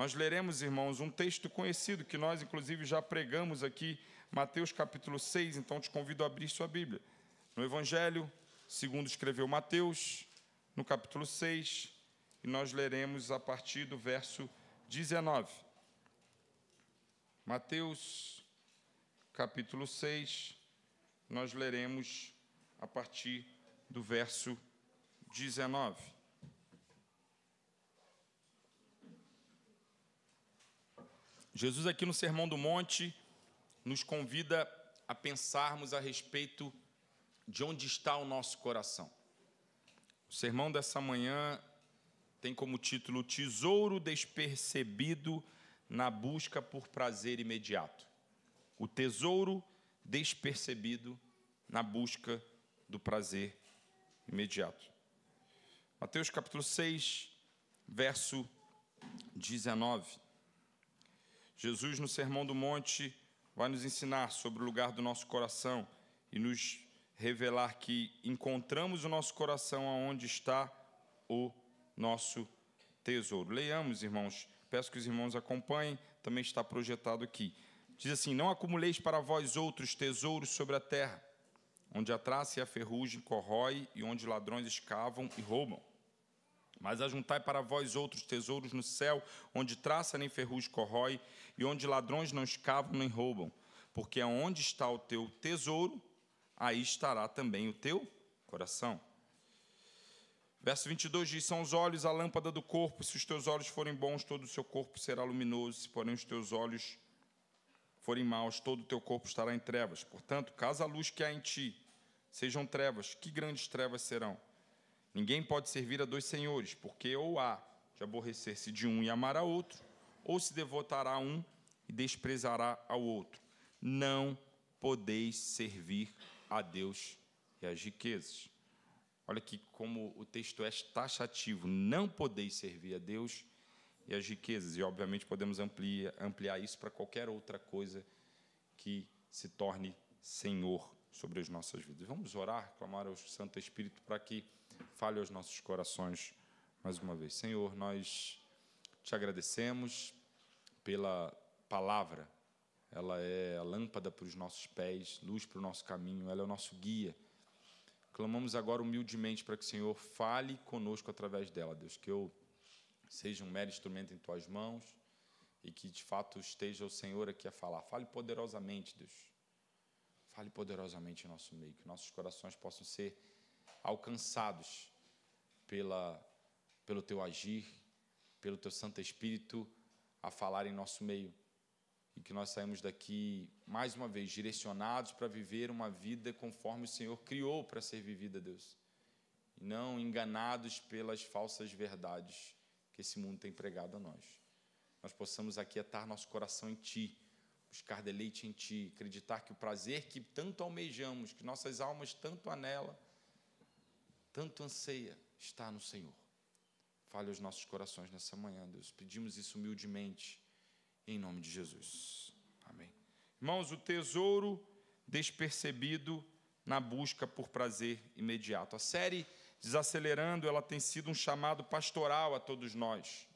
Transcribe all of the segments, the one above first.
Nós leremos, irmãos, um texto conhecido que nós, inclusive, já pregamos aqui, Mateus capítulo 6, então te convido a abrir sua Bíblia. No Evangelho, segundo escreveu Mateus, no capítulo 6, e nós leremos a partir do verso 19. Mateus, capítulo 6, nós leremos a partir do verso 19. Jesus aqui no Sermão do Monte nos convida a pensarmos a respeito de onde está o nosso coração. O sermão dessa manhã tem como título Tesouro Despercebido na Busca por Prazer Imediato. O tesouro despercebido na busca do prazer imediato. Mateus capítulo 6, verso 19. Jesus, no Sermão do Monte, vai nos ensinar sobre o lugar do nosso coração e nos revelar que encontramos o nosso coração aonde está o nosso tesouro. Leiamos, irmãos. Peço que os irmãos acompanhem, também está projetado aqui. Diz assim: não acumuleis para vós outros tesouros sobre a terra, onde a traça e a ferrugem corrói e onde ladrões escavam e roubam. Mas ajuntai para vós outros tesouros no céu, onde traça nem ferrugem corrói e onde ladrões não escavam nem roubam. Porque aonde está o teu tesouro, aí estará também o teu coração. Verso 22 diz: são os olhos a lâmpada do corpo. Se os teus olhos forem bons, todo o seu corpo será luminoso. Se, porém, os teus olhos forem maus, todo o teu corpo estará em trevas. Portanto, caso a luz que há em ti sejam trevas, que grandes trevas serão? Ninguém pode servir a dois senhores, porque ou há de aborrecer-se de um e amar a outro, ou se devotará a um e desprezará ao outro. Não podeis servir a Deus e às riquezas. Olha aqui como o texto é taxativo. Não podeis servir a Deus e às riquezas. E, obviamente, podemos ampliar isso para qualquer outra coisa que se torne Senhor sobre as nossas vidas. Vamos orar, clamar ao Santo Espírito para que fale aos nossos corações mais uma vez. Senhor, nós te agradecemos pela palavra. Ela é a lâmpada para os nossos pés, luz para o nosso caminho, ela é o nosso guia. Clamamos agora humildemente para que o Senhor fale conosco através dela, Deus, que eu seja um mero instrumento em tuas mãos e que de fato esteja o Senhor aqui a falar. Fale poderosamente, Deus. Fale poderosamente em nosso meio, que nossos corações possam ser alcançados pelo teu agir, pelo teu Santo Espírito a falar em nosso meio. E que nós saímos daqui, mais uma vez, direcionados para viver uma vida conforme o Senhor criou para ser vivida, Deus. E não enganados pelas falsas verdades que esse mundo tem pregado a nós. Nós possamos aquietar nosso coração em Ti, buscar deleite em Ti, acreditar que o prazer que tanto almejamos, que nossas almas tanto anela, tanto anseia, está no Senhor. Fale aos nossos corações nessa manhã, Deus. Pedimos isso humildemente, em nome de Jesus. Amém. Irmãos, o tesouro despercebido na busca por prazer imediato. A série Desacelerando, ela tem sido um chamado pastoral a todos nós,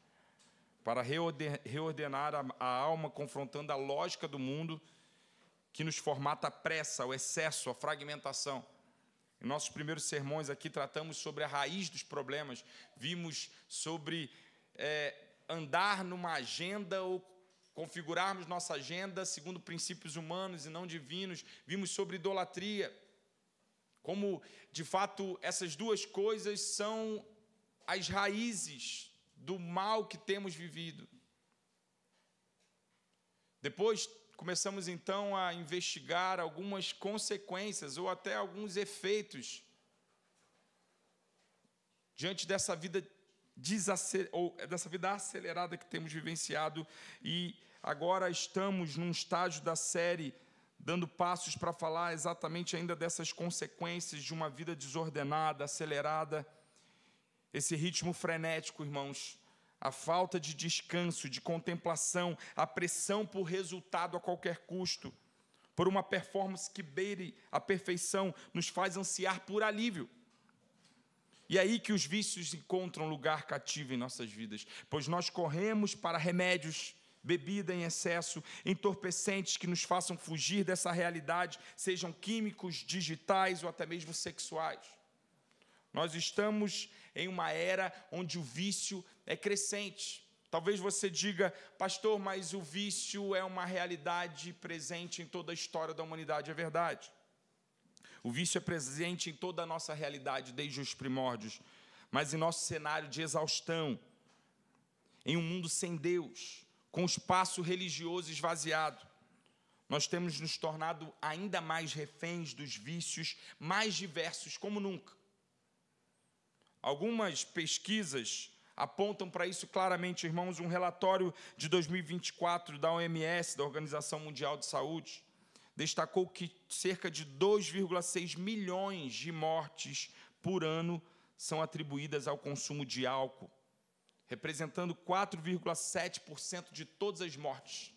para reordenar a alma, confrontando a lógica do mundo que nos formata a pressa, o excesso, a fragmentação. Em nossos primeiros sermões aqui tratamos sobre a raiz dos problemas, vimos sobre andar numa agenda ou configurarmos nossa agenda segundo princípios humanos e não divinos, vimos sobre idolatria, como de fato essas duas coisas são as raízes do mal que temos vivido. Depois começamos então a investigar algumas consequências ou até alguns efeitos diante dessa vida acelerada que temos vivenciado, e agora estamos num estágio da série dando passos para falar exatamente ainda dessas consequências de uma vida desordenada, acelerada, esse ritmo frenético, irmãos, a falta de descanso, de contemplação, a pressão por resultado a qualquer custo, por uma performance que beire a perfeição, nos faz ansiar por alívio. E é aí que os vícios encontram lugar cativo em nossas vidas, pois nós corremos para remédios, bebida em excesso, entorpecentes que nos façam fugir dessa realidade, sejam químicos, digitais ou até mesmo sexuais. Nós estamos em uma era onde o vício é crescente. Talvez você diga, pastor, mas o vício é uma realidade presente em toda a história da humanidade. É verdade. O vício é presente em toda a nossa realidade, desde os primórdios. Mas em nosso cenário de exaustão, em um mundo sem Deus, com o espaço religioso esvaziado, nós temos nos tornado ainda mais reféns dos vícios mais diversos como nunca. Algumas pesquisas apontam para isso claramente, irmãos. Um relatório de 2024 da OMS, da Organização Mundial de Saúde, destacou que cerca de 2,6 milhões de mortes por ano são atribuídas ao consumo de álcool, representando 4,7% de todas as mortes.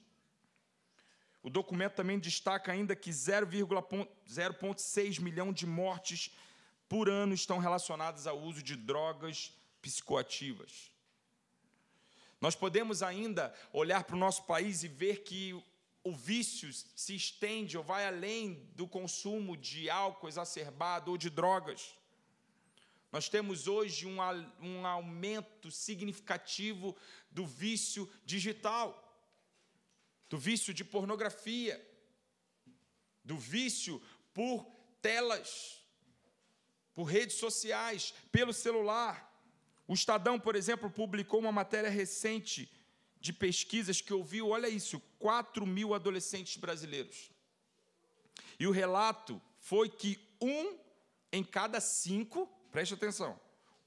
O documento também destaca ainda que 0,6 milhão de mortes por ano estão relacionadas ao uso de drogas psicoativas. Nós podemos ainda olhar para o nosso país e ver que o vício se estende ou vai além do consumo de álcool exacerbado ou de drogas. Nós temos hoje um aumento significativo do vício digital, do vício de pornografia, do vício por telas, por redes sociais, pelo celular. O Estadão, por exemplo, publicou uma matéria recente de pesquisas que ouviu, olha isso, 4.000 adolescentes brasileiros. E o relato foi que 1 em cada 5, preste atenção,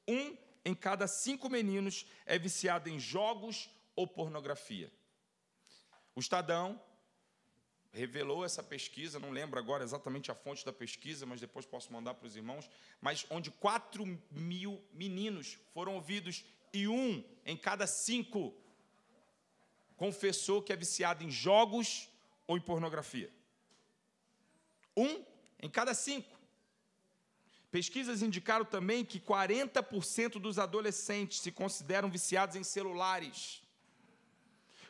1 em cada 5 meninos é viciado em jogos ou pornografia. O Estadão revelou essa pesquisa, não lembro agora exatamente a fonte da pesquisa, mas depois posso mandar para os irmãos, mas onde 4.000 meninos foram ouvidos e 1 em cada 5 confessou que é viciado em jogos ou em pornografia. 1 em cada 5. Pesquisas indicaram também que 40% dos adolescentes se consideram viciados em celulares,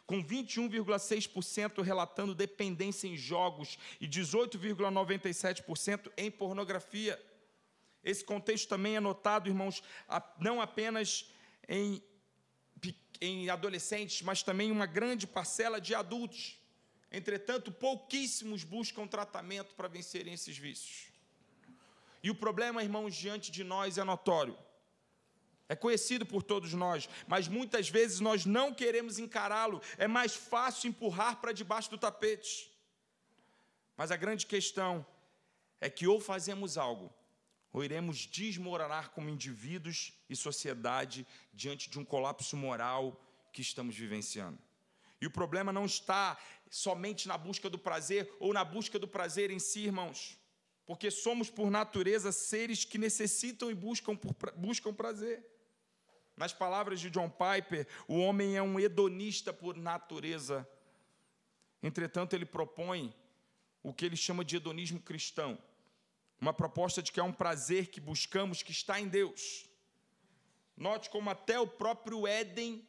com 21,6% relatando dependência em jogos e 18,97% em pornografia. Esse contexto também é notado, irmãos, não apenas em adolescentes, mas também uma grande parcela de adultos. Entretanto, pouquíssimos buscam tratamento para vencerem esses vícios. E o problema, irmãos, diante de nós é notório. É conhecido por todos nós, mas muitas vezes nós não queremos encará-lo. É mais fácil empurrar para debaixo do tapete. Mas a grande questão é que ou fazemos algo, ou iremos desmoronar como indivíduos e sociedade diante de um colapso moral que estamos vivenciando. E o problema não está somente na busca do prazer ou na busca do prazer em si, irmãos, porque somos, por natureza, seres que necessitam e buscam prazer. Nas palavras de John Piper, o homem é um hedonista por natureza. Entretanto, ele propõe o que ele chama de hedonismo cristão, uma proposta de que há um prazer que buscamos que está em Deus. Note como até o próprio Éden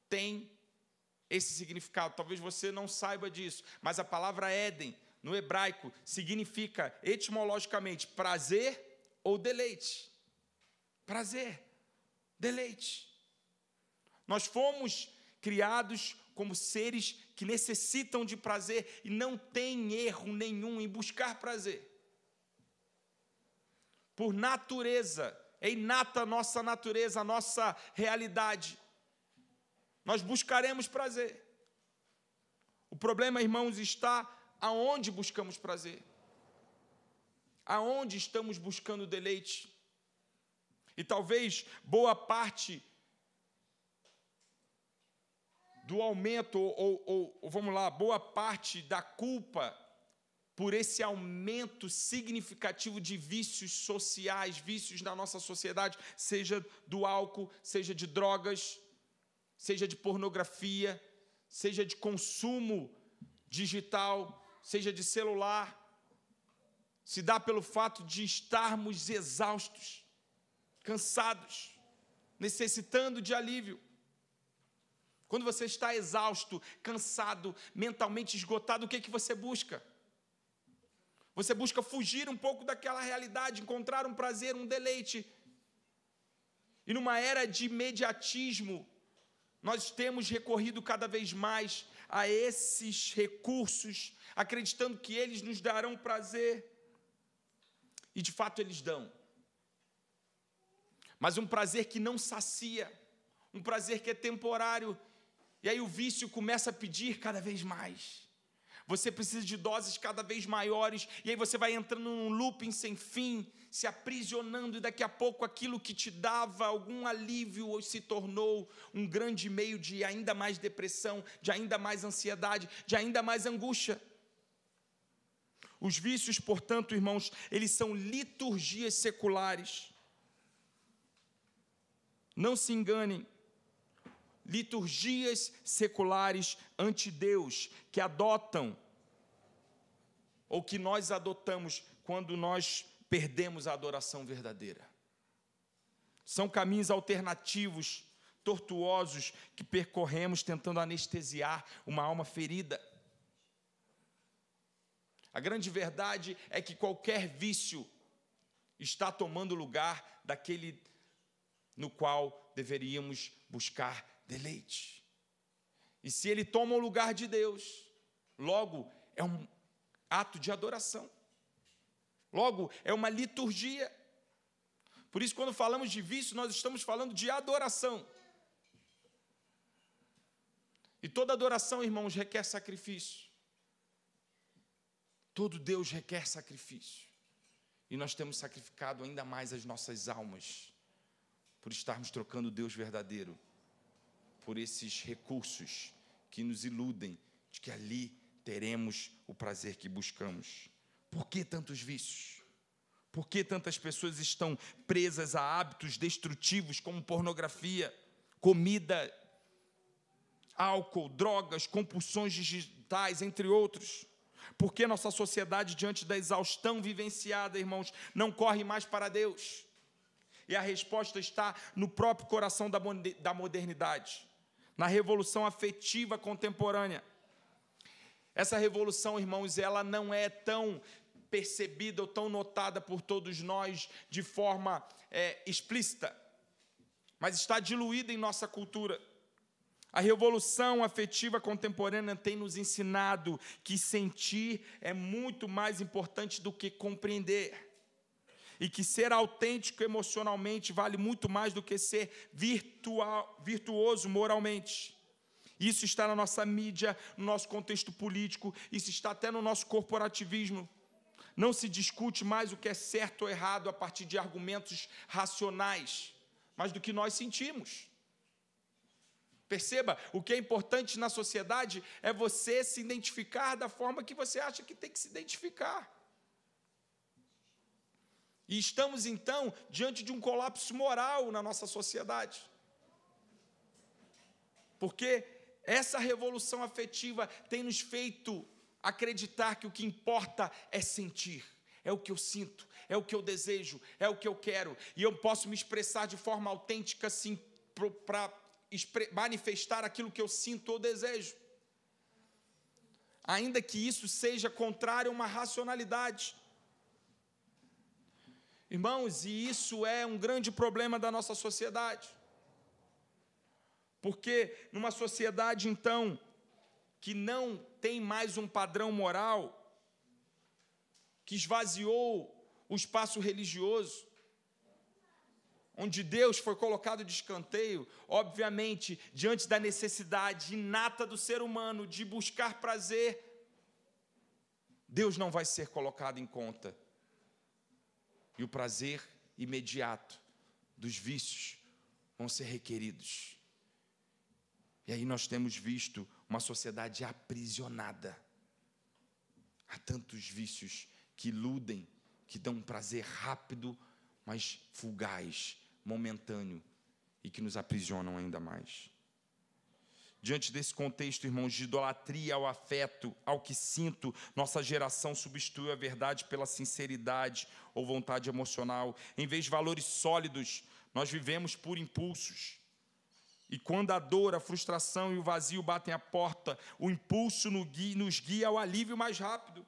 tem esse significado. Talvez você não saiba disso, mas a palavra Éden, no hebraico, significa etimologicamente prazer ou deleite. Prazer, deleite. Nós fomos criados como seres que necessitam de prazer e não tem erro nenhum em buscar prazer. Por natureza, é inata a nossa natureza, a nossa realidade. Nós buscaremos prazer. O problema, irmãos, está aonde buscamos prazer. Aonde estamos buscando deleite. E talvez boa parte do aumento, boa parte da culpa por esse aumento significativo de vícios sociais, vícios na nossa sociedade, seja do álcool, seja de drogas, seja de pornografia, seja de consumo digital, seja de celular, se dá pelo fato de estarmos exaustos. cansados, necessitando de alívio. Quando você está exausto, cansado, mentalmente esgotado, o que você busca? Você busca fugir um pouco daquela realidade, encontrar um prazer, um deleite. E numa era de imediatismo, nós temos recorrido cada vez mais a esses recursos, acreditando que eles nos darão prazer. E de fato eles dão. Mas um prazer que não sacia, um prazer que é temporário. E aí o vício começa a pedir cada vez mais. Você precisa de doses cada vez maiores, e aí você vai entrando num looping sem fim, se aprisionando, e daqui a pouco aquilo que te dava algum alívio se tornou um grande meio de ainda mais depressão, de ainda mais ansiedade, de ainda mais angústia. Os vícios, portanto, irmãos, eles são liturgias seculares. Não se enganem. Liturgias seculares anti-Deus, que adotam, ou que nós adotamos quando nós perdemos a adoração verdadeira. São caminhos alternativos, tortuosos, que percorremos tentando anestesiar uma alma ferida. A grande verdade é que qualquer vício está tomando lugar daquele no qual deveríamos buscar deleite. E se ele toma o lugar de Deus, logo é um ato de adoração. Logo é uma liturgia. Por isso, quando falamos de vício, nós estamos falando de adoração. E toda adoração, irmãos, requer sacrifício. Todo Deus requer sacrifício. E nós temos sacrificado ainda mais as nossas almas por estarmos trocando o Deus verdadeiro por esses recursos que nos iludem de que ali teremos o prazer que buscamos. Por que tantos vícios? Por que tantas pessoas estão presas a hábitos destrutivos como pornografia, comida, álcool, drogas, compulsões digitais, entre outros? Por que nossa sociedade, diante da exaustão vivenciada, irmãos, não corre mais para Deus? E a resposta está no próprio coração da modernidade, na revolução afetiva contemporânea. Essa revolução, irmãos, ela não é tão percebida ou tão notada por todos nós de forma explícita, mas está diluída em nossa cultura. A revolução afetiva contemporânea tem nos ensinado que sentir é muito mais importante do que compreender. E que ser autêntico emocionalmente vale muito mais do que ser virtuoso moralmente. Isso está na nossa mídia, no nosso contexto político, isso está até no nosso corporativismo. Não se discute mais o que é certo ou errado a partir de argumentos racionais, mas do que nós sentimos. Perceba, o que é importante na sociedade é você se identificar da forma que você acha que tem que se identificar. E estamos, então, diante de um colapso moral na nossa sociedade. Porque essa revolução afetiva tem nos feito acreditar que o que importa é sentir. É o que eu sinto, é o que eu desejo, é o que eu quero. E eu posso me expressar de forma autêntica, sim, para manifestar aquilo que eu sinto ou desejo. Ainda que isso seja contrário a uma racionalidade. Irmãos, e isso é um grande problema da nossa sociedade. Porque numa sociedade, então, que não tem mais um padrão moral, que esvaziou o espaço religioso, onde Deus foi colocado de escanteio, obviamente, diante da necessidade inata do ser humano de buscar prazer, Deus não vai ser colocado em conta. E o prazer imediato dos vícios vão ser requeridos. E aí nós temos visto uma sociedade aprisionada a tantos vícios que iludem, que dão um prazer rápido, mas fugaz, momentâneo, e que nos aprisionam ainda mais. Diante desse contexto, irmãos, de idolatria ao afeto, ao que sinto, nossa geração substitui a verdade pela sinceridade ou vontade emocional. Em vez de valores sólidos, Nós vivemos por impulsos. E quando a dor, a frustração e o vazio batem à porta, o impulso nos guia ao alívio mais rápido,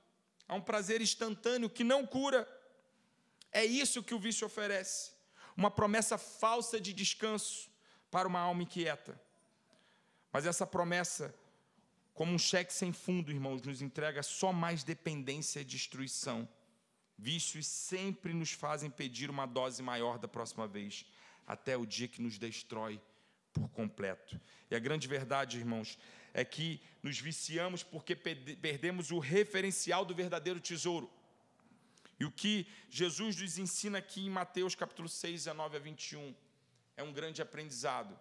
a um prazer instantâneo que não cura. É isso que o vício oferece, uma promessa falsa de descanso para uma alma inquieta. Mas essa promessa, como um cheque sem fundo, irmãos, nos entrega só mais dependência e destruição. Vícios sempre nos fazem pedir uma dose maior da próxima vez, até o dia que nos destrói por completo. E a grande verdade, irmãos, é que nos viciamos porque perdemos o referencial do verdadeiro tesouro. E o que Jesus nos ensina aqui em Mateus capítulo 6, 19 a 21, é um grande aprendizado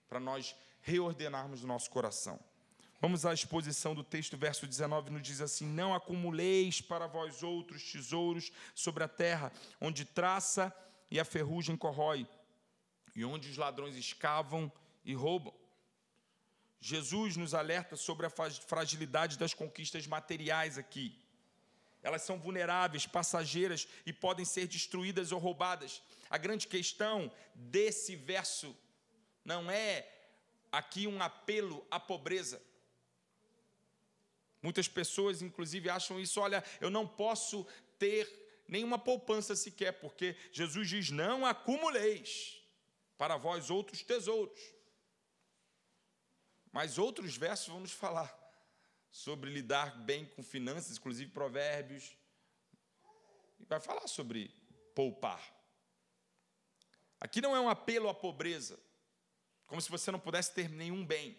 para nós reordenarmos o nosso coração. Vamos à exposição do texto, verso 19, nos diz assim: não acumuleis para vós outros tesouros sobre a terra, onde traça e a ferrugem corrói, e onde os ladrões escavam e roubam. Jesus nos alerta sobre a fragilidade das conquistas materiais aqui. Elas são vulneráveis, passageiras e podem ser destruídas ou roubadas. A grande questão desse verso não é aqui um apelo à pobreza. Muitas pessoas, inclusive, acham isso: olha, eu não posso ter nenhuma poupança sequer, porque Jesus diz: não acumuleis para vós outros tesouros. Mas outros versos vão nos falar sobre lidar bem com finanças, inclusive Provérbios, e vai falar sobre poupar. Aqui não é um apelo à pobreza, como se você não pudesse ter nenhum bem.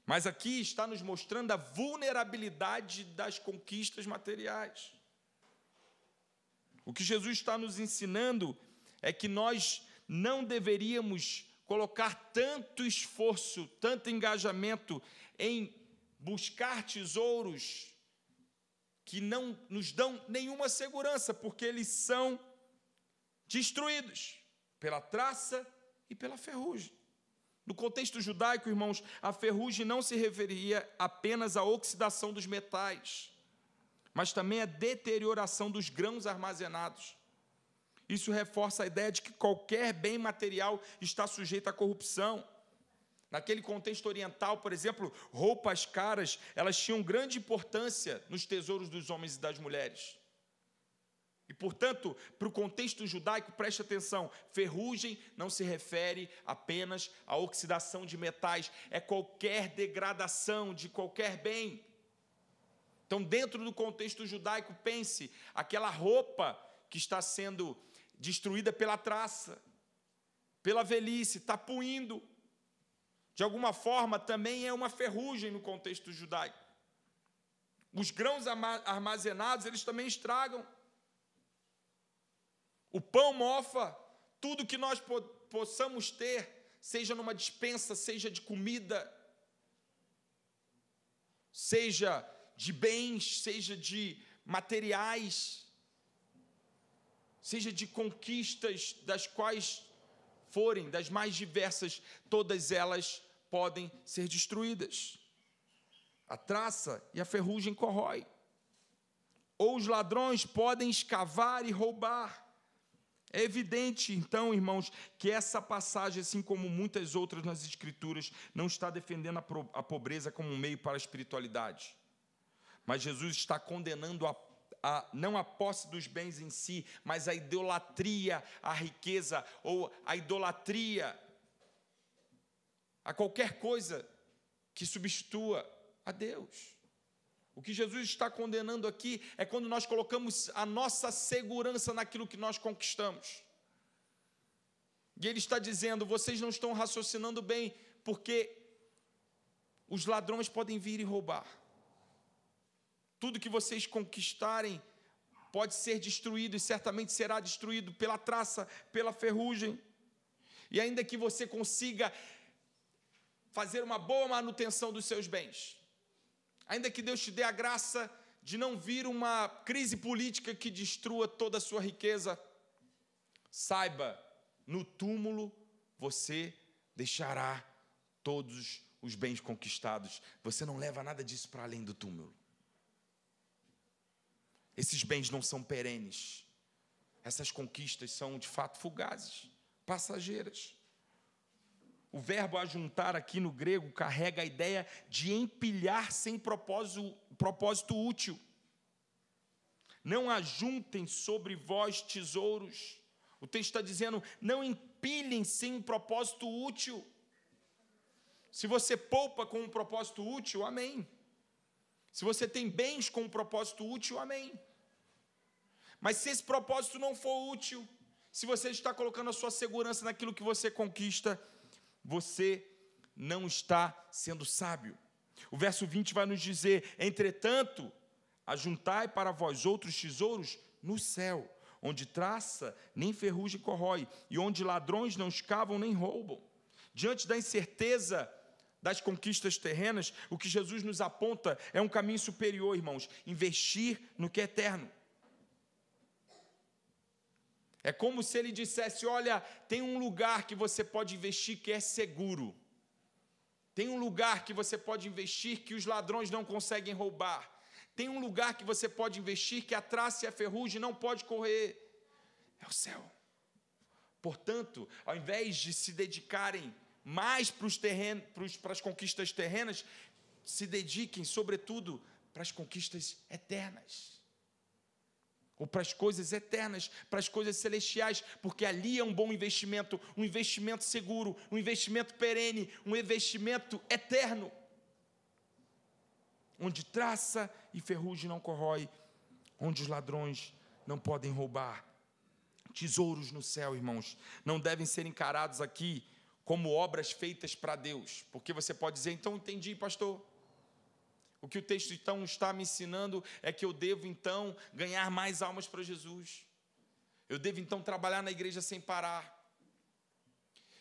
Mas aqui está nos mostrando a vulnerabilidade das conquistas materiais. O que Jesus está nos ensinando é que nós não deveríamos colocar tanto esforço, tanto engajamento em buscar tesouros que não nos dão nenhuma segurança, porque eles são destruídos pela traça e pela ferrugem. No contexto judaico, irmãos, a ferrugem não se referia apenas à oxidação dos metais, mas também à deterioração dos grãos armazenados. Isso reforça a ideia de que qualquer bem material está sujeito à corrupção. Naquele contexto oriental, por exemplo, roupas caras, elas tinham grande importância nos tesouros dos homens e das mulheres. E, portanto, para o contexto judaico, preste atenção, ferrugem não se refere apenas à oxidação de metais, é qualquer degradação de qualquer bem. Então, dentro do contexto judaico, pense, aquela roupa que está sendo destruída pela traça, pela velhice, está puindo, de alguma forma também é uma ferrugem no contexto judaico. Os grãos armazenados, eles também estragam. O pão mofa, tudo que nós possamos ter, seja numa despensa, seja de comida, seja de bens, seja de materiais, seja de conquistas das quais forem, das mais diversas, todas elas podem ser destruídas. A traça e a ferrugem corrói. Ou os ladrões podem escavar e roubar. É evidente, então, irmãos, que essa passagem, assim como muitas outras nas Escrituras, não está defendendo a pobreza como um meio para a espiritualidade. Mas Jesus está condenando não a posse dos bens em si, mas a idolatria à riqueza, ou a idolatria a qualquer coisa que substitua a Deus. O que Jesus está condenando aqui é quando nós colocamos a nossa segurança naquilo que nós conquistamos. E Ele está dizendo: vocês não estão raciocinando bem, porque os ladrões podem vir e roubar. Tudo que vocês conquistarem pode ser destruído, e certamente será destruído pela traça, pela ferrugem. E ainda que você consiga fazer uma boa manutenção dos seus bens, ainda que Deus te dê a graça de não vir uma crise política que destrua toda a sua riqueza, saiba, no túmulo você deixará todos os bens conquistados. Você não leva nada disso para além do túmulo. Esses bens não são perenes. Essas conquistas são, de fato, fugazes. passageiras. O verbo ajuntar aqui no grego carrega a ideia de empilhar sem propósito útil. Não ajuntem sobre vós tesouros. O texto está dizendo, não empilhem sem um propósito útil. Se você poupa com um propósito útil, amém. Se você tem bens com um propósito útil, amém. Mas se esse propósito não for útil, se você está colocando a sua segurança naquilo que você conquista, você não está sendo sábio. O verso 20 vai nos dizer, entretanto, ajuntai para vós outros tesouros no céu, onde traça nem ferrugem corrói, e onde ladrões não escavam nem roubam. Diante da incerteza das conquistas terrenas, o que Jesus nos aponta é um caminho superior, irmãos, investir no que é eterno. É como se ele dissesse, olha, tem um lugar que você pode investir que é seguro. Tem um lugar que você pode investir que os ladrões não conseguem roubar. Tem um lugar que você pode investir que a traça e a ferrugem não pode correr. É o céu. Portanto, ao invés de se dedicarem mais para as conquistas terrenas, se dediquem, sobretudo, para as conquistas eternas. Ou para as coisas eternas, para as coisas celestiais, porque ali é um bom investimento, um investimento seguro, um investimento perene, um investimento eterno, onde traça e ferrugem não corrói, onde os ladrões não podem roubar. Tesouros no céu, irmãos, não devem ser encarados aqui como obras feitas para Deus, porque você pode dizer, então entendi, pastor. O que o texto então está me ensinando é que eu devo então ganhar mais almas para Jesus. Eu devo então trabalhar na igreja sem parar.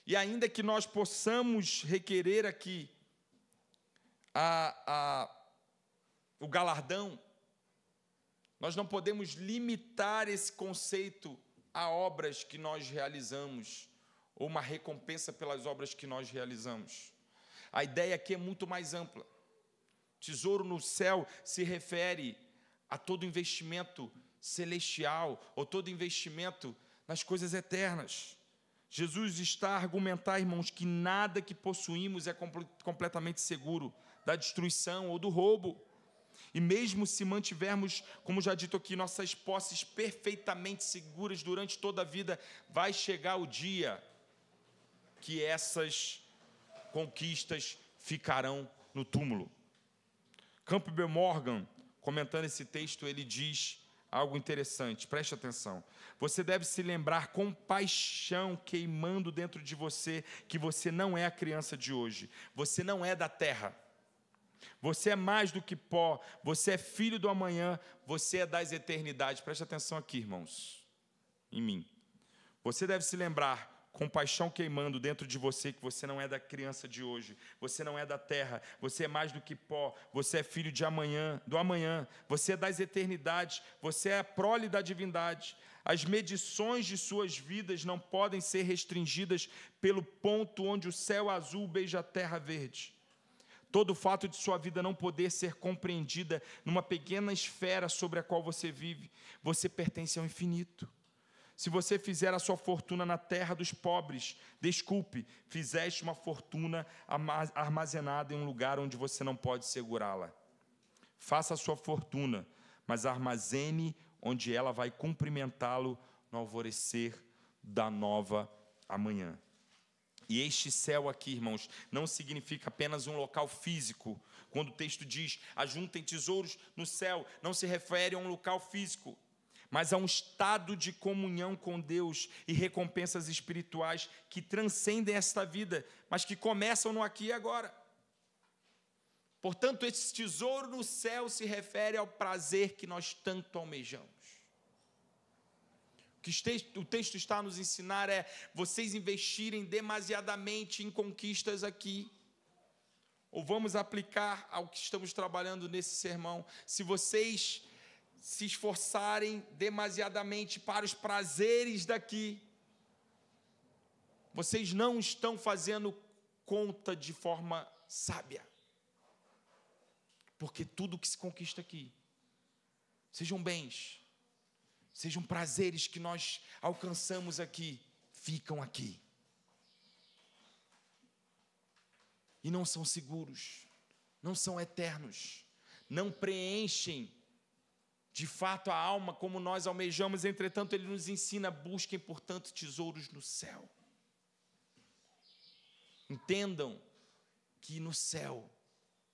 E ainda que nós possamos requerer aqui o galardão, nós não podemos limitar esse conceito a obras que nós realizamos, ou uma recompensa pelas obras que nós realizamos. A ideia aqui é muito mais ampla. Tesouro no céu se refere a todo investimento celestial, ou todo investimento nas coisas eternas. Jesus está a argumentar, irmãos, que nada que possuímos é completamente seguro da destruição ou do roubo. E mesmo se mantivermos, como já dito aqui, nossas posses perfeitamente seguras durante toda a vida, vai chegar o dia que essas conquistas ficarão no túmulo. Campbell Morgan, comentando esse texto, ele diz algo interessante, preste atenção. Você deve se lembrar com paixão queimando dentro de você que você não é a criança de hoje, você não é da terra, você é mais do que pó, você é filho do amanhã, você é das eternidades. Preste atenção aqui, irmãos, em mim. Você deve se lembrar com paixão queimando dentro de você que você não é da criança de hoje, você não é da terra, você é mais do que pó, você é filho de amanhã, do amanhã, você é das eternidades, você é a prole da divindade. As medições de suas vidas não podem ser restringidas pelo ponto onde o céu azul beija a terra verde. Todo o fato de sua vida não poder ser compreendida numa pequena esfera sobre a qual você vive, você pertence ao infinito. Se você fizer a sua fortuna na terra dos pobres, desculpe, fizeste uma fortuna armazenada em um lugar onde você não pode segurá-la. Faça a sua fortuna, mas armazene onde ela vai cumprimentá-lo no alvorecer da nova amanhã. E este céu aqui, irmãos, não significa apenas um local físico. Quando o texto diz, ajuntem tesouros no céu, não se refere a um local físico, mas a um estado de comunhão com Deus e recompensas espirituais que transcendem esta vida, mas que começam no aqui e agora. Portanto, esse tesouro no céu se refere ao prazer que nós tanto almejamos. O que o texto está a nos ensinar é vocês investirem demasiadamente em conquistas aqui. Ou vamos aplicar ao que estamos trabalhando nesse sermão. Se vocês se esforçarem demasiadamente para os prazeres daqui, vocês não estão fazendo conta de forma sábia. Porque tudo que se conquista aqui, sejam bens, sejam prazeres que nós alcançamos aqui, ficam aqui. E não são seguros, não são eternos, não preenchem de fato a alma como nós almejamos. Entretanto, ele nos ensina: busquem, portanto, tesouros no céu. Entendam que no céu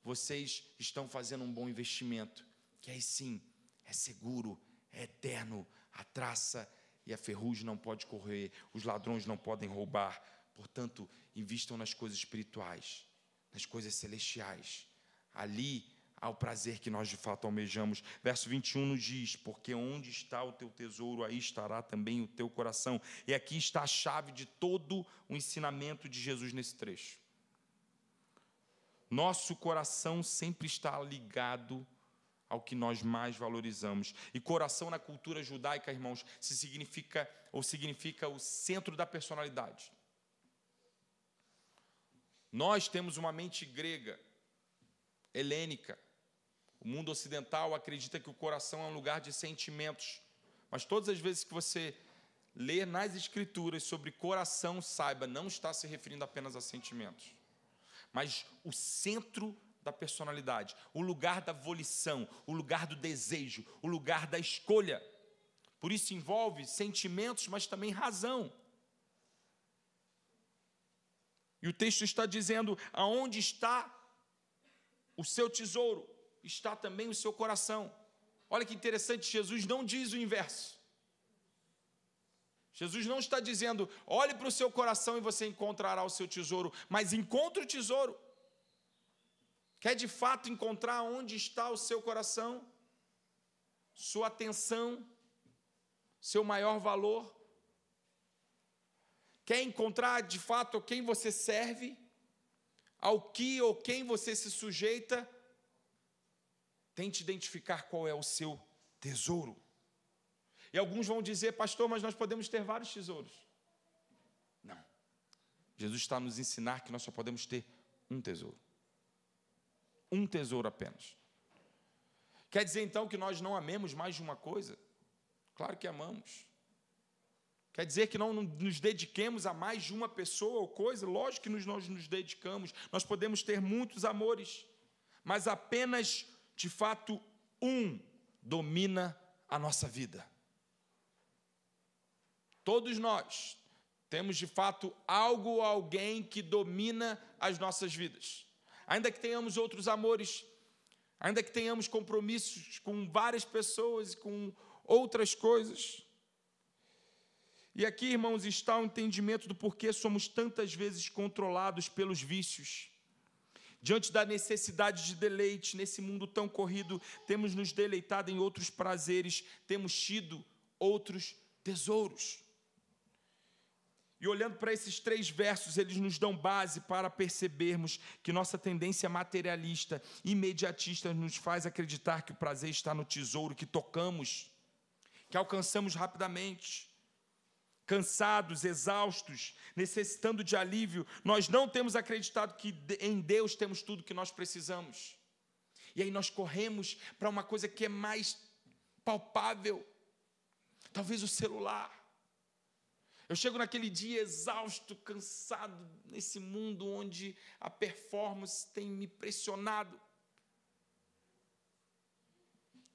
vocês estão fazendo um bom investimento, que aí sim é seguro, é eterno, a traça e a ferrugem não pode correr, os ladrões não podem roubar. Portanto, invistam nas coisas espirituais, nas coisas celestiais. Ali há o prazer que nós de fato almejamos. Verso 21 nos diz: porque onde está o teu tesouro, aí estará também o teu coração. E aqui está a chave de todo o ensinamento de Jesus nesse trecho. Nosso coração sempre está ligado ao que nós mais valorizamos. E coração na cultura judaica, irmãos, significa o centro da personalidade. Nós temos uma mente grega, helênica. O mundo ocidental acredita que o coração é um lugar de sentimentos. Mas todas as vezes que você lê nas Escrituras sobre coração, saiba, não está se referindo apenas a sentimentos, mas o centro da personalidade, o lugar da volição, o lugar do desejo, o lugar da escolha. Por isso envolve sentimentos, mas também razão. E o texto está dizendo: aonde está o seu tesouro, está também o seu coração. Olha que interessante, Jesus não diz o inverso. Jesus não está dizendo: olhe para o seu coração e você encontrará o seu tesouro, mas encontre o tesouro. Quer de fato encontrar onde está o seu coração, sua atenção, seu maior valor? Quer encontrar de fato quem você serve, ao que ou quem você se sujeita? Tente identificar qual é o seu tesouro. E alguns vão dizer: pastor, mas nós podemos ter vários tesouros. Não. Jesus está a nos ensinar que nós só podemos ter um tesouro. Um tesouro apenas. Quer dizer então que nós não amemos mais de uma coisa? Claro que amamos. Quer dizer que não nos dediquemos a mais de uma pessoa ou coisa? Lógico que nós nos dedicamos. Nós podemos ter muitos amores, mas apenas, de fato, um domina a nossa vida. Todos nós temos, de fato, algo ou alguém que domina as nossas vidas. Ainda que tenhamos outros amores, ainda que tenhamos compromissos com várias pessoas e com outras coisas. E aqui, irmãos, está o entendimento do porquê somos tantas vezes controlados pelos vícios. Diante da necessidade de deleite, nesse mundo tão corrido, temos nos deleitado em outros prazeres, temos tido outros tesouros. E olhando para esses 3 versos, eles nos dão base para percebermos que nossa tendência materialista, imediatista, nos faz acreditar que o prazer está no tesouro que tocamos, que alcançamos rapidamente. Cansados, exaustos, necessitando de alívio, nós não temos acreditado que em Deus temos tudo que nós precisamos. E aí nós corremos para uma coisa que é mais palpável, talvez o celular. Eu chego naquele dia exausto, cansado, nesse mundo onde a performance tem me pressionado.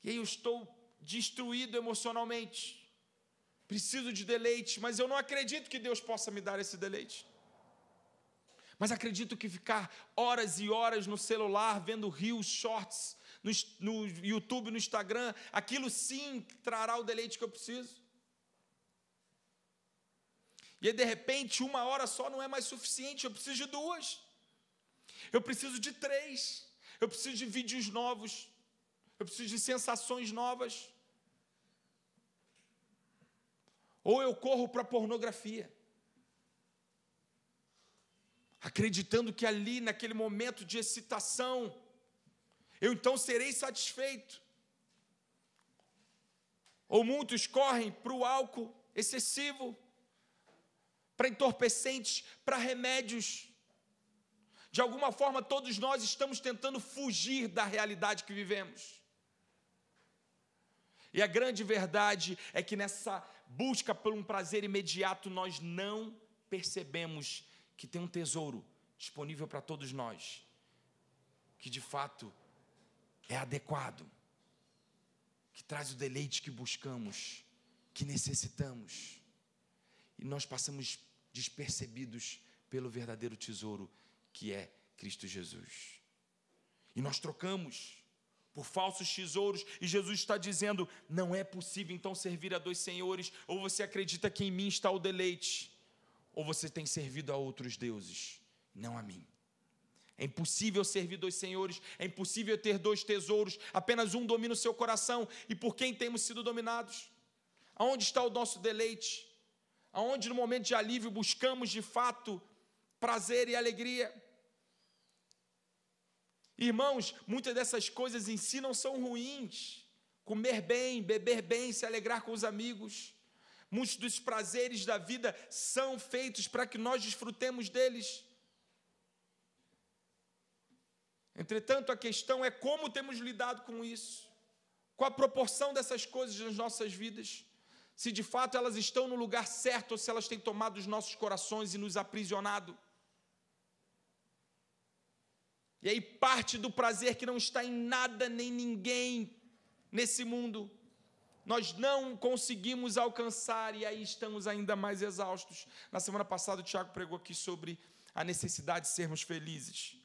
E aí eu estou destruído emocionalmente. Preciso de deleite, mas eu não acredito que Deus possa me dar esse deleite. Mas acredito que ficar horas e horas no celular, vendo reels, shorts, no YouTube, no Instagram, aquilo sim trará o deleite que eu preciso. E aí, de repente, 1 hora só não é mais suficiente, eu preciso de 2. Eu preciso de 3. Eu preciso de vídeos novos. Eu preciso de sensações novas. Ou eu corro para a pornografia, acreditando que ali, naquele momento de excitação, eu então serei satisfeito. Ou muitos correm para o álcool excessivo, para entorpecentes, para remédios. De alguma forma, todos nós estamos tentando fugir da realidade que vivemos. E a grande verdade é que nessa busca por um prazer imediato, nós não percebemos que tem um tesouro disponível para todos nós, que de fato é adequado, que traz o deleite que buscamos, que necessitamos, e nós passamos despercebidos pelo verdadeiro tesouro, que é Cristo Jesus. E nós trocamos por falsos tesouros, e Jesus está dizendo, não é possível então servir a dois senhores, ou você acredita que em mim está o deleite, ou você tem servido a outros deuses, não a mim. É impossível servir dois senhores, é impossível ter dois tesouros, apenas um domina o seu coração, e por quem temos sido dominados? Aonde está o nosso deleite? Aonde no momento de alívio buscamos de fato prazer e alegria? Irmãos, muitas dessas coisas em si não são ruins. Comer bem, beber bem, se alegrar com os amigos. Muitos dos prazeres da vida são feitos para que nós desfrutemos deles. Entretanto, a questão é como temos lidado com isso. Qual a proporção dessas coisas nas nossas vidas? Se de fato elas estão no lugar certo ou se elas têm tomado os nossos corações e nos aprisionado. E aí parte do prazer que não está em nada nem ninguém nesse mundo, nós não conseguimos alcançar e aí estamos ainda mais exaustos. Na semana passada o Tiago pregou aqui sobre a necessidade de sermos felizes.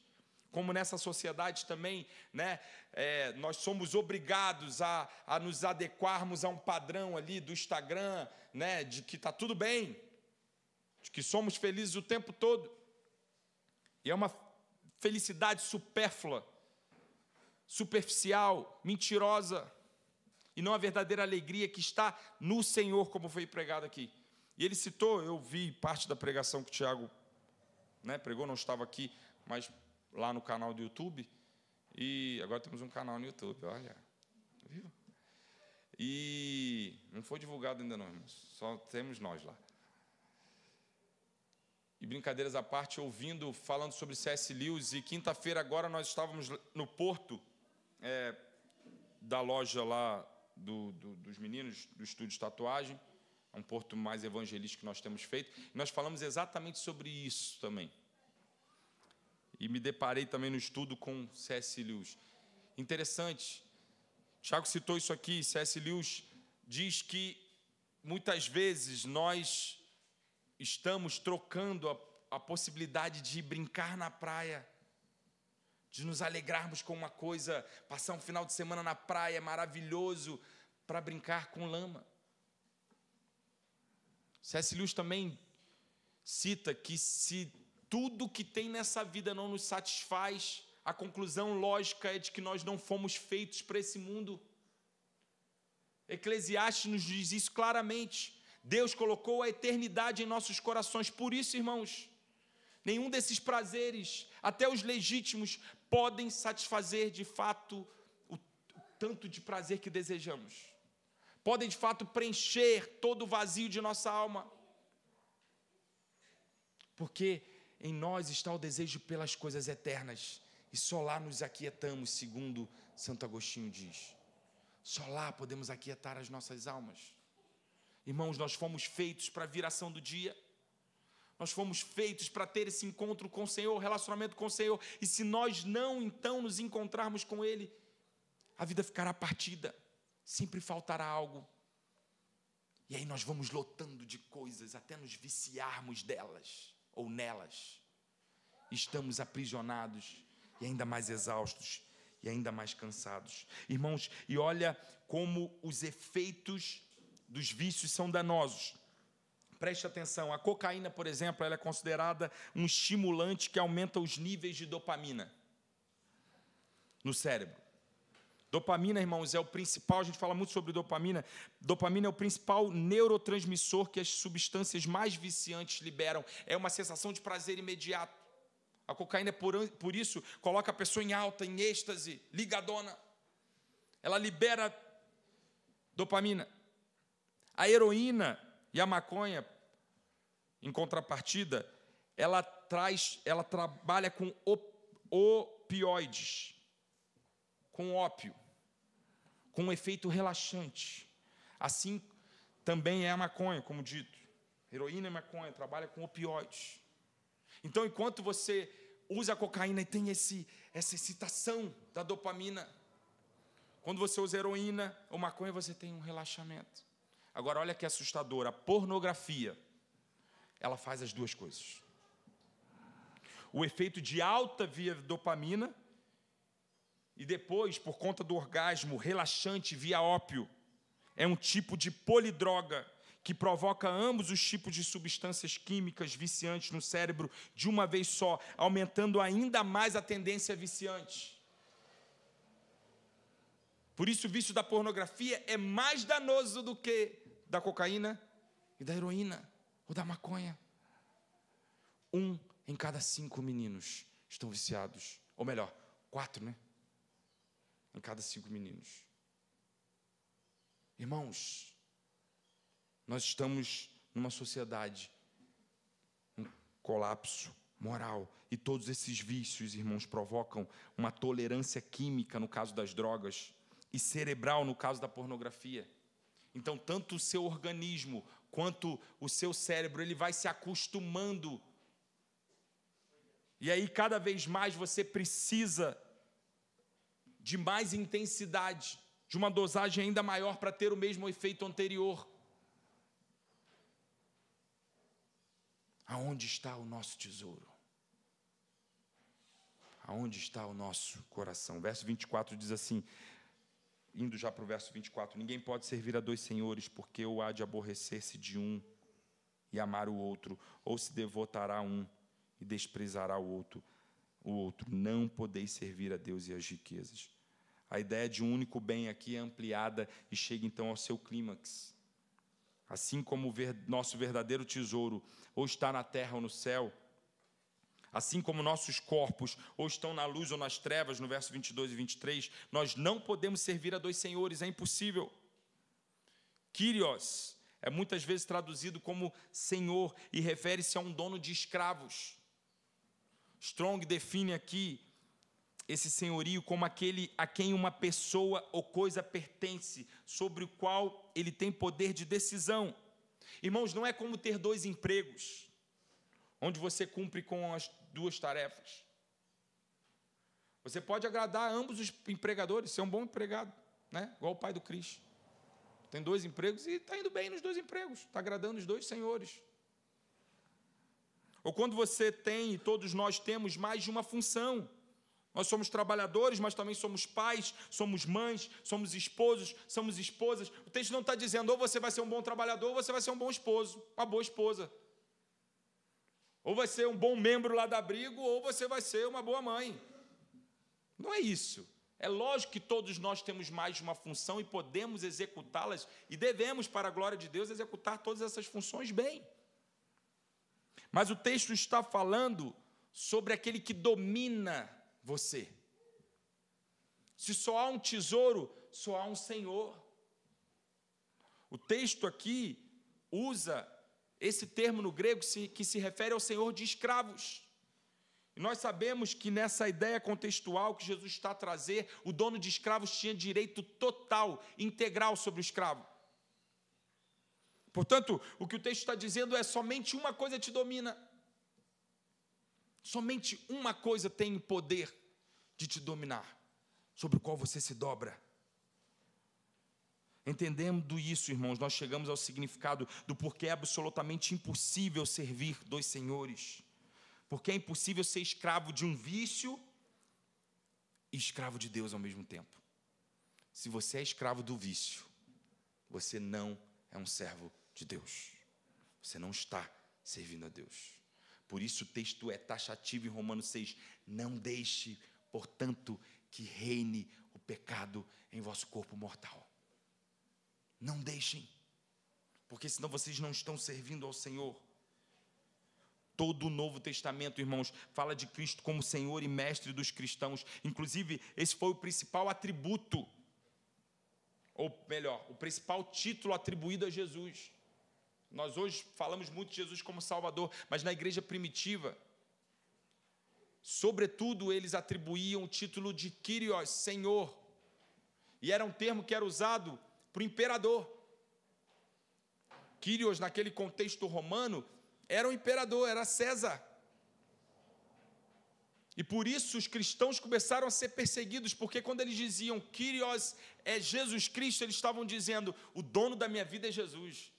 Como nessa sociedade também, né, nós somos obrigados a nos adequarmos a um padrão ali do Instagram, né, de que está tudo bem, de que somos felizes o tempo todo. E é uma felicidade supérflua, superficial, mentirosa, e não a verdadeira alegria que está no Senhor, como foi pregado aqui. E ele citou, eu vi parte da pregação que o Tiago, né, pregou, não estava aqui, mas lá no canal do YouTube, e agora temos um canal no YouTube, olha, viu? E não foi divulgado ainda não, irmãos, só temos nós lá. E brincadeiras à parte, ouvindo, falando sobre C.S. Lewis, e quinta-feira agora nós estávamos no porto da loja lá dos meninos do estúdio de tatuagem, é um porto mais evangelístico que nós temos feito, e nós falamos exatamente sobre isso também. E me deparei também no estudo com C.S. Lewis. Interessante, Tiago citou isso aqui, C.S. Lewis diz que muitas vezes nós estamos trocando a possibilidade de brincar na praia, de nos alegrarmos com uma coisa, passar um final de semana na praia maravilhoso, para brincar com lama. C.S. Lewis também cita que se tudo que tem nessa vida não nos satisfaz, a conclusão lógica é de que nós não fomos feitos para esse mundo. Eclesiastes nos diz isso claramente. Deus colocou a eternidade em nossos corações. Por isso, irmãos, nenhum desses prazeres, até os legítimos, podem satisfazer de fato o tanto de prazer que desejamos. Podem de fato preencher todo o vazio de nossa alma. Porque em nós está o desejo pelas coisas eternas. E só lá nos aquietamos, segundo Santo Agostinho diz. Só lá podemos aquietar as nossas almas. Irmãos, nós fomos feitos para a viração do dia. Nós fomos feitos para ter esse encontro com o Senhor, relacionamento com o Senhor. E se nós não, então, nos encontrarmos com Ele, a vida ficará partida. Sempre faltará algo. E aí nós vamos lotando de coisas, até nos viciarmos delas, ou nelas. Estamos aprisionados e ainda mais exaustos e ainda mais cansados. Irmãos, e olha como os efeitos dos vícios são danosos. Preste atenção, a cocaína, por exemplo, ela é considerada um estimulante que aumenta os níveis de dopamina no cérebro. Dopamina, irmãos, é o principal, a gente fala muito sobre dopamina. Dopamina é o principal neurotransmissor que as substâncias mais viciantes liberam. É uma sensação de prazer imediato. A cocaína, por isso, coloca a pessoa em alta, em êxtase, ligadona. Ela libera dopamina. A heroína e a maconha, em contrapartida, ela trabalha com opioides, com ópio, com um efeito relaxante. Assim, também é a maconha, como dito. Heroína e maconha, trabalha com opioides. Então, enquanto você usa a cocaína e tem essa excitação da dopamina, quando você usa heroína ou maconha, você tem um relaxamento. Agora, olha que assustador, a pornografia, ela faz as duas coisas. O efeito de alta via dopamina e depois, por conta do orgasmo relaxante via ópio, é um tipo de polidroga que provoca ambos os tipos de substâncias químicas viciantes no cérebro de uma vez só, aumentando ainda mais a tendência viciante. Por isso, o vício da pornografia é mais danoso do que da cocaína e da heroína ou da maconha. 1 em cada 5 meninos estão viciados. Ou melhor, 4, né? Em cada 5 meninos. Irmãos, nós estamos numa sociedade, um colapso moral. E todos esses vícios, irmãos, provocam uma tolerância química, no caso das drogas, e cerebral, no caso da pornografia. Então, tanto o seu organismo quanto o seu cérebro, ele vai se acostumando. E aí, cada vez mais, você precisa de mais intensidade, de uma dosagem ainda maior para ter o mesmo efeito anterior. Aonde está o nosso tesouro? Aonde está o nosso coração? Verso 24 diz assim, indo já para o verso 24, ninguém pode servir a 2 senhores, porque ou há de aborrecer-se de um e amar o outro, ou se devotará a um e desprezará o outro. Não podeis servir a Deus e às riquezas. A ideia de um único bem aqui é ampliada e chega então ao seu clímax. Assim como o nosso verdadeiro tesouro ou está na terra ou no céu, assim como nossos corpos ou estão na luz ou nas trevas, no verso 22 e 23, nós não podemos servir a 2 senhores, é impossível. Kyrios é muitas vezes traduzido como senhor e refere-se a um dono de escravos. Strong define aqui esse senhorio como aquele a quem uma pessoa ou coisa pertence, sobre o qual ele tem poder de decisão. Irmãos, não é como ter 2 empregos, onde você cumpre com as 2 tarefas. Você pode agradar ambos os empregadores, ser um bom empregado, né? Igual o pai do Cris. Tem 2 empregos e está indo bem nos 2 empregos, está agradando os 2 senhores. Ou quando você tem, e todos nós temos, mais de uma função. Nós somos trabalhadores, mas também somos pais, somos mães, somos esposos, somos esposas. O texto não está dizendo ou você vai ser um bom trabalhador ou você vai ser um bom esposo, uma boa esposa. Ou vai ser um bom membro lá da abrigo ou você vai ser uma boa mãe. Não é isso. É lógico que todos nós temos mais de uma função e podemos executá-las e devemos, para a glória de Deus, executar todas essas funções bem. Mas o texto está falando sobre aquele que domina você. Se só há um tesouro, só há um Senhor. O texto aqui usa esse termo no grego que se refere ao senhor de escravos. E nós sabemos que nessa ideia contextual que Jesus está a trazer, o dono de escravos tinha direito total, integral sobre o escravo. Portanto, o que o texto está dizendo é somente uma coisa te domina. Somente uma coisa tem o poder de te dominar, sobre o qual você se dobra. Entendendo isso, irmãos, nós chegamos ao significado do porquê é absolutamente impossível servir 2 senhores. Porque é impossível ser escravo de um vício e escravo de Deus ao mesmo tempo. Se você é escravo do vício, você não é um servo de Deus. Você não está servindo a Deus. Por isso o texto é taxativo em Romanos 6. Não deixe, portanto, que reine o pecado em vosso corpo mortal. Não deixem, porque senão vocês não estão servindo ao Senhor. Todo o Novo Testamento, irmãos, fala de Cristo como Senhor e Mestre dos cristãos. Inclusive, esse foi o principal atributo, ou melhor, o principal título atribuído a Jesus. Nós hoje falamos muito de Jesus como Salvador, mas na igreja primitiva, sobretudo, eles atribuíam o título de Kyrios, Senhor. E era um termo que era usado para o imperador. Quírios, naquele contexto romano, era o imperador, era César. E por isso os cristãos começaram a ser perseguidos, porque quando eles diziam Quírios é Jesus Cristo, eles estavam dizendo, o dono da minha vida é Jesus.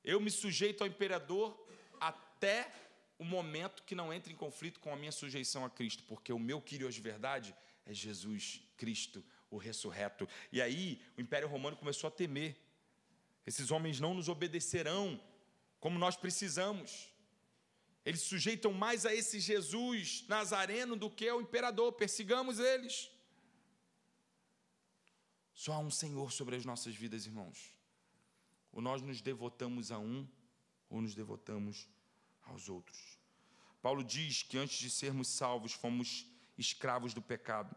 Eu me sujeito ao imperador até o momento que não entre em conflito com a minha sujeição a Cristo, porque o meu Quírios de verdade é Jesus Cristo, o ressurreto. E aí o Império Romano começou a temer. Esses homens não nos obedecerão como nós precisamos. Eles se sujeitam mais a esse Jesus nazareno do que ao imperador. Persigamos eles. Só há um Senhor sobre as nossas vidas, irmãos. Ou nós nos devotamos a um, ou nos devotamos aos outros. Paulo diz que antes de sermos salvos, fomos escravos do pecado,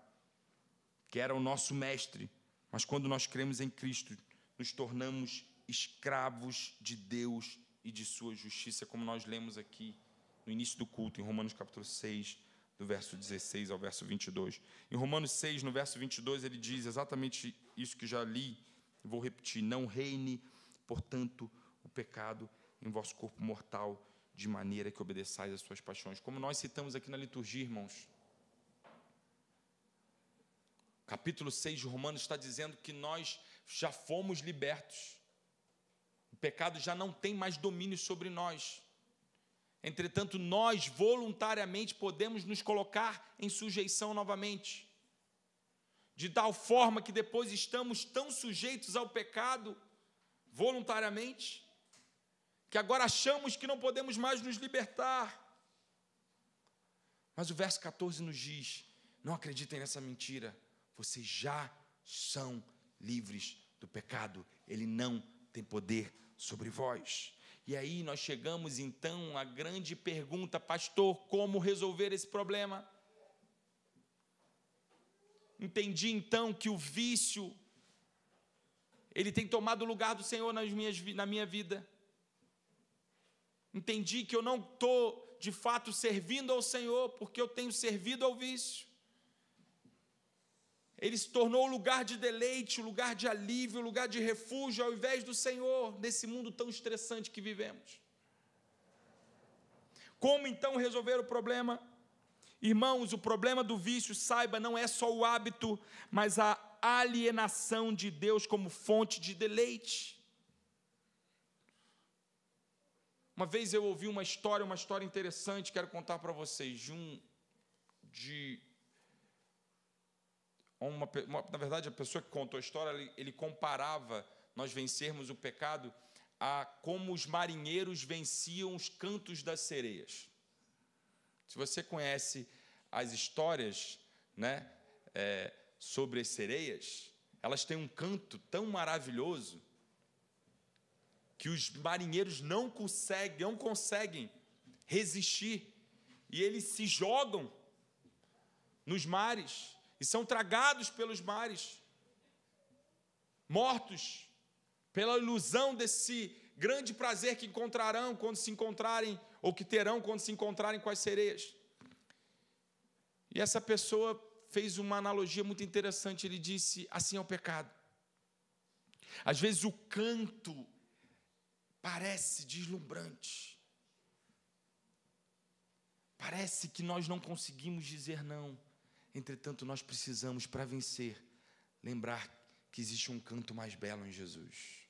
que era o nosso mestre, mas quando nós cremos em Cristo, nos tornamos escravos de Deus e de sua justiça, como nós lemos aqui no início do culto, em Romanos capítulo 6, do verso 16 ao verso 22. Em Romanos 6, no verso 22, ele diz exatamente isso que já li, vou repetir: não reine, portanto, o pecado em vosso corpo mortal, de maneira que obedeçais às suas paixões. Como nós citamos aqui na liturgia, irmãos, capítulo 6 de Romanos está dizendo que nós já fomos libertos. O pecado já não tem mais domínio sobre nós. Entretanto, nós voluntariamente podemos nos colocar em sujeição novamente. De tal forma que depois estamos tão sujeitos ao pecado, voluntariamente, que agora achamos que não podemos mais nos libertar. Mas o verso 14 nos diz: não acreditem nessa mentira, vocês já são livres do pecado, ele não tem poder sobre vós. E aí nós chegamos então à grande pergunta: pastor, como resolver esse problema? Entendi então que o vício, ele tem tomado o lugar do Senhor na minha vida. Entendi que eu não estou de fato servindo ao Senhor, porque eu tenho servido ao vício. Ele se tornou o lugar de deleite, o lugar de alívio, o lugar de refúgio, ao invés do Senhor, nesse mundo tão estressante que vivemos. Como então resolver o problema? Irmãos, o problema do vício, saiba, não é só o hábito, mas a alienação de Deus como fonte de deleite. Uma vez eu ouvi uma história interessante, quero contar para vocês, na verdade, a pessoa que contou a história, ele comparava nós vencermos o pecado a como os marinheiros venciam os cantos das sereias. Se você conhece as histórias, né, sobre as sereias, elas têm um canto tão maravilhoso que os marinheiros não conseguem resistir, e eles se jogam nos mares e são tragados pelos mares, mortos pela ilusão desse grande prazer que encontrarão quando se encontrarem, ou que terão quando se encontrarem com as sereias. E essa pessoa fez uma analogia muito interessante. Ele disse: assim é o pecado. Às vezes o canto parece deslumbrante, parece que nós não conseguimos dizer não. Entretanto, nós precisamos, para vencer, lembrar que existe um canto mais belo em Jesus.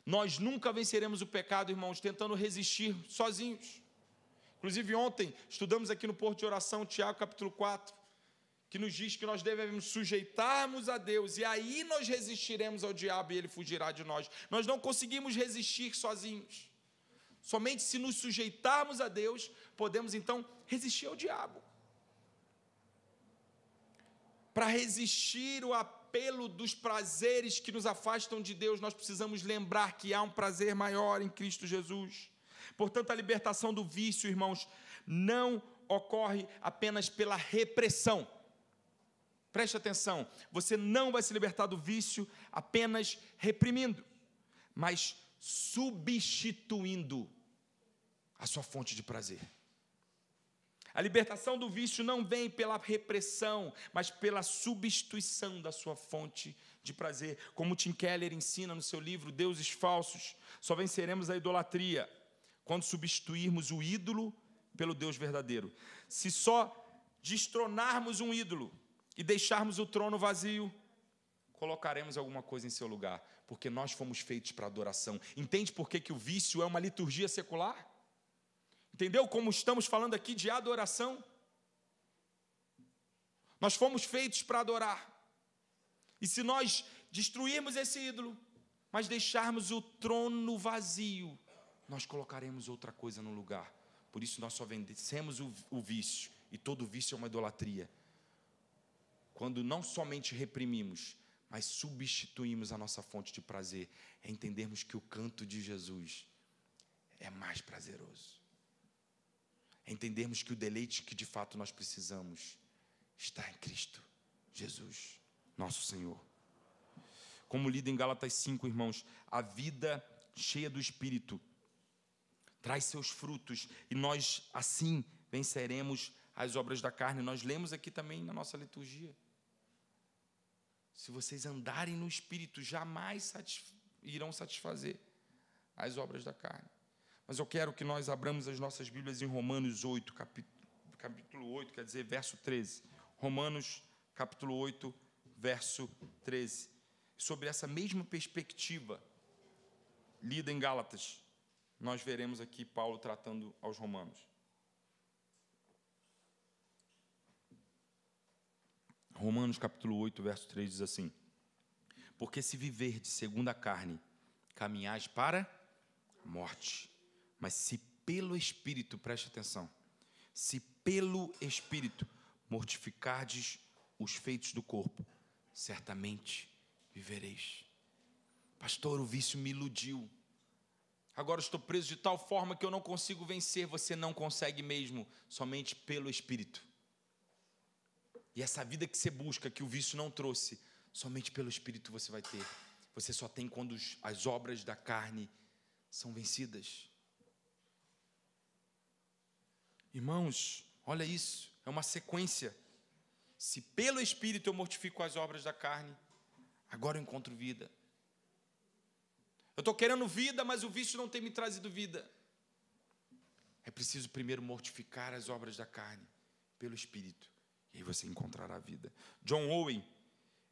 Nós nunca venceremos o pecado, irmãos, tentando resistir sozinhos. Inclusive, ontem, estudamos aqui no Porto de Oração, Tiago, capítulo 4, que nos diz que nós devemos sujeitarmos a Deus, e aí nós resistiremos ao diabo e ele fugirá de nós. Nós não conseguimos resistir sozinhos. Somente se nos sujeitarmos a Deus, podemos então resistir ao diabo. Para resistir o apelo dos prazeres que nos afastam de Deus, nós precisamos lembrar que há um prazer maior em Cristo Jesus. Portanto, a libertação do vício, irmãos, não ocorre apenas pela repressão. Preste atenção, você não vai se libertar do vício apenas reprimindo, mas substituindo a sua fonte de prazer. A libertação do vício não vem pela repressão, mas pela substituição da sua fonte de prazer. Como Tim Keller ensina no seu livro Deuses Falsos, só venceremos a idolatria quando substituirmos o ídolo pelo Deus verdadeiro. Se só destronarmos um ídolo e deixarmos o trono vazio, colocaremos alguma coisa em seu lugar, porque nós fomos feitos para adoração. Entende por que o vício é uma liturgia secular? Entendeu como estamos falando aqui de adoração? Nós fomos feitos para adorar. E se nós destruirmos esse ídolo, mas deixarmos o trono vazio, nós colocaremos outra coisa no lugar. Por isso nós só vencemos o vício, e todo vício é uma idolatria, quando não somente reprimimos, mas substituímos a nossa fonte de prazer. É entendermos que o canto de Jesus é mais prazeroso. É entendermos que o deleite que de fato nós precisamos está em Cristo Jesus, nosso Senhor. Como lido em Gálatas 5, irmãos, a vida cheia do Espírito traz seus frutos, e nós assim venceremos as obras da carne. Nós lemos aqui também na nossa liturgia: se vocês andarem no Espírito, jamais irão satisfazer as obras da carne. Mas eu quero que nós abramos as nossas Bíblias em Romanos 8, capítulo 8, quer dizer, verso 13. Romanos, capítulo 8, verso 13. Sobre essa mesma perspectiva, lida em Gálatas, nós veremos aqui Paulo tratando aos romanos. Romanos, capítulo 8, verso 3, diz assim: porque se viverdes segundo a carne, caminhais para a morte. Mas se pelo Espírito, preste atenção, se pelo Espírito mortificardes os feitos do corpo, certamente vivereis. Pastor, o vício me iludiu. Agora estou preso de tal forma que eu não consigo vencer. Você não consegue mesmo, somente pelo Espírito. E essa vida que você busca, que o vício não trouxe, somente pelo Espírito você vai ter. Você só tem quando as obras da carne são vencidas. Irmãos, olha isso, é uma sequência. Se pelo Espírito eu mortifico as obras da carne, agora eu encontro vida. Eu estou querendo vida, mas o vício não tem me trazido vida. É preciso primeiro mortificar as obras da carne pelo Espírito, e aí você encontrará a vida. John Owen,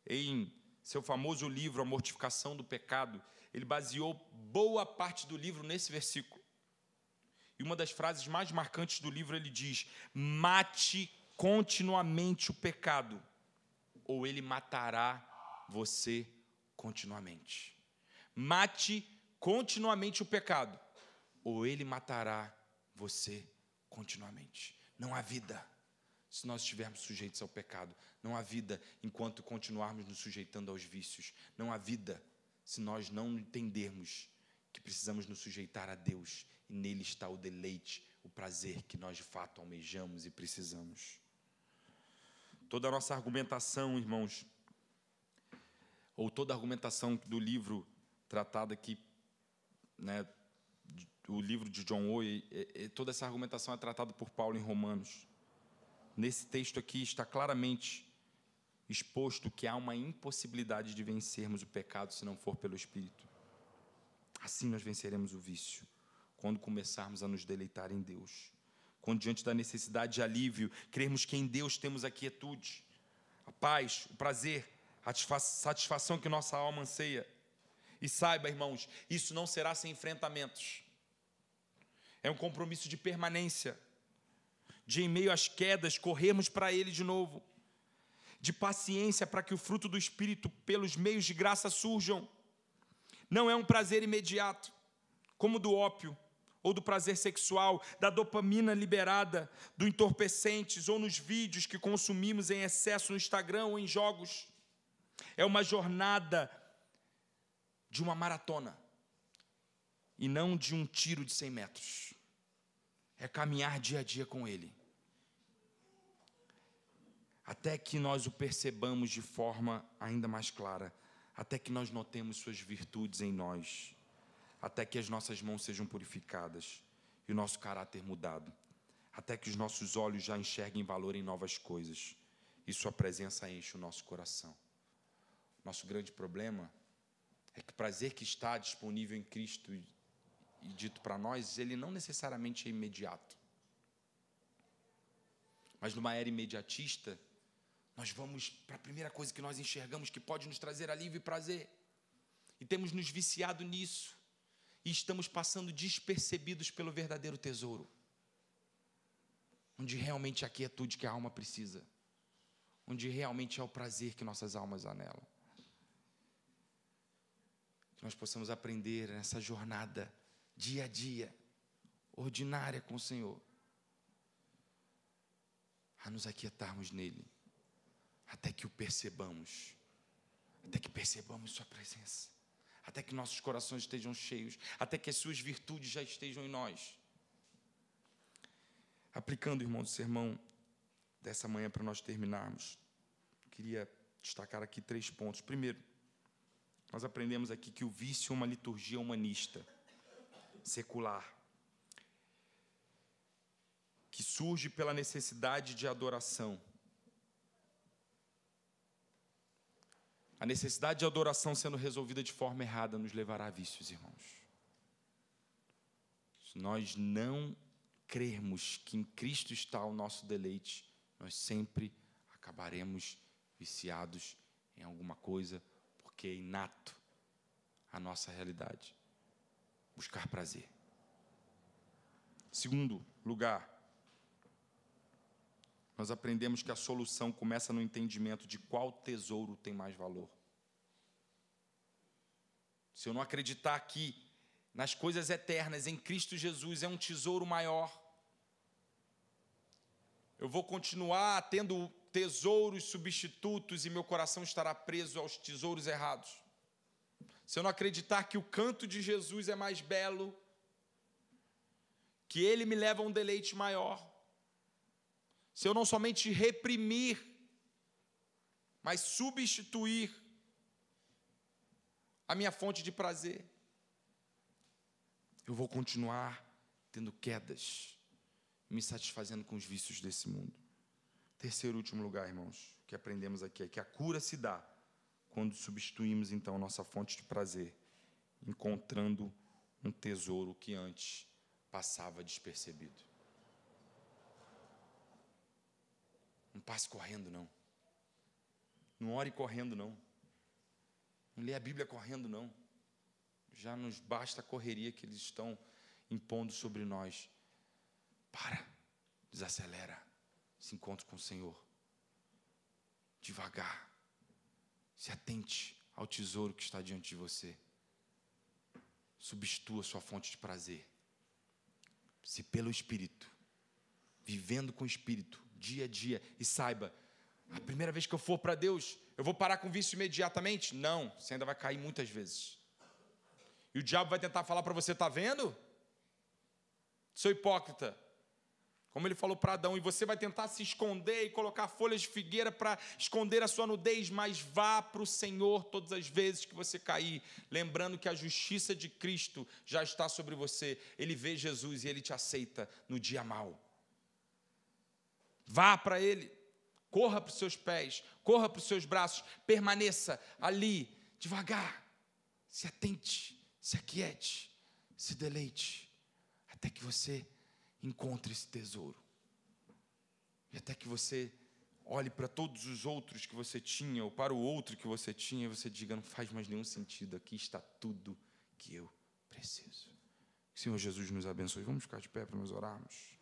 em seu famoso livro A Mortificação do Pecado, ele baseou boa parte do livro nesse versículo. E uma das frases mais marcantes do livro, ele diz: mate continuamente o pecado, ou ele matará você continuamente. Mate continuamente o pecado, ou ele matará você continuamente. Não há vida se nós estivermos sujeitos ao pecado. Não há vida enquanto continuarmos nos sujeitando aos vícios. Não há vida se nós não entendermos que precisamos nos sujeitar a Deus, e nele está o deleite, o prazer que nós de fato almejamos e precisamos. Toda a nossa argumentação, irmãos, ou toda a argumentação do livro tratado aqui, né, o livro de John Owen, toda essa argumentação é tratada por Paulo em Romanos. Nesse texto aqui está claramente exposto que há uma impossibilidade de vencermos o pecado se não for pelo Espírito. Assim nós venceremos o vício, quando começarmos a nos deleitar em Deus. Quando diante da necessidade de alívio, crermos que em Deus temos a quietude, a paz, o prazer, a satisfação que nossa alma anseia. E saiba, irmãos, isso não será sem enfrentamentos. É um compromisso de permanência, de em meio às quedas corrermos para Ele de novo, de paciência para que o fruto do Espírito pelos meios de graça surjam. Não é um prazer imediato, como do ópio, ou do prazer sexual, da dopamina liberada, do entorpecentes, ou nos vídeos que consumimos em excesso no Instagram ou em jogos. É uma jornada de uma maratona, e não de um tiro de 100 metros. É caminhar dia a dia com Ele, até que nós o percebamos de forma ainda mais clara, até que nós notemos suas virtudes em nós, até que as nossas mãos sejam purificadas e o nosso caráter mudado, até que os nossos olhos já enxerguem valor em novas coisas e sua presença enche o nosso coração. Nosso grande problema é que o prazer que está disponível em Cristo e dito para nós, ele não necessariamente é imediato. Mas numa era imediatista, nós vamos para a primeira coisa que nós enxergamos que pode nos trazer alívio e prazer. E temos nos viciado nisso. E estamos passando despercebidos pelo verdadeiro tesouro. Onde realmente é a quietude que a alma precisa. Onde realmente é o prazer que nossas almas anelam. Que nós possamos aprender nessa jornada, dia a dia, ordinária com o Senhor, a nos aquietarmos nele, até que o percebamos, até que percebamos sua presença, até que nossos corações estejam cheios, até que as suas virtudes já estejam em nós. Aplicando, irmãos, o sermão dessa manhã para nós terminarmos, queria destacar aqui 3 pontos. Primeiro, nós aprendemos aqui que o vício é uma liturgia humanista, secular, que surge pela necessidade de adoração. A necessidade de adoração sendo resolvida de forma errada nos levará a vícios, irmãos. Se nós não crermos que em Cristo está o nosso deleite, nós sempre acabaremos viciados em alguma coisa, porque é inato a nossa realidade. Buscar prazer. Segundo lugar, nós aprendemos que a solução começa no entendimento de qual tesouro tem mais valor. Se eu não acreditar que nas coisas eternas, em Cristo Jesus, é um tesouro maior, eu vou continuar tendo tesouros substitutos e meu coração estará preso aos tesouros errados. Se eu não acreditar que o canto de Jesus é mais belo, que ele me leva a um deleite maior, se eu não somente reprimir, mas substituir a minha fonte de prazer, eu vou continuar tendo quedas, me satisfazendo com os vícios desse mundo. Terceiro e último lugar, irmãos, que aprendemos aqui é que a cura se dá quando substituímos, então, a nossa fonte de prazer, encontrando um tesouro que antes passava despercebido. Não passe correndo, não. Não ore correndo, não. Não lê a Bíblia correndo, não. Já nos basta a correria que eles estão impondo sobre nós. Para, desacelera, se encontre com o Senhor. Devagar. Se atente ao tesouro que está diante de você. Substitua sua fonte de prazer. Se pelo Espírito, vivendo com o Espírito, dia a dia, e saiba, a primeira vez que eu for para Deus, eu vou parar com o vício imediatamente? Não, você ainda vai cair muitas vezes. E o diabo vai tentar falar para você, está vendo? Seu hipócrita. Como ele falou para Adão, e você vai tentar se esconder e colocar folhas de figueira para esconder a sua nudez, mas vá para o Senhor todas as vezes que você cair, lembrando que a justiça de Cristo já está sobre você. Ele vê Jesus e ele te aceita no dia mau. Vá para ele, corra para os seus pés, corra para os seus braços, permaneça ali, devagar, se atente, se aquiete, se deleite, até que você encontre esse tesouro. E até que você olhe para todos os outros que você tinha, ou para o outro que você tinha, e você diga, não faz mais nenhum sentido, aqui está tudo que eu preciso. Que o Senhor Jesus nos abençoe. Vamos ficar de pé para nós orarmos.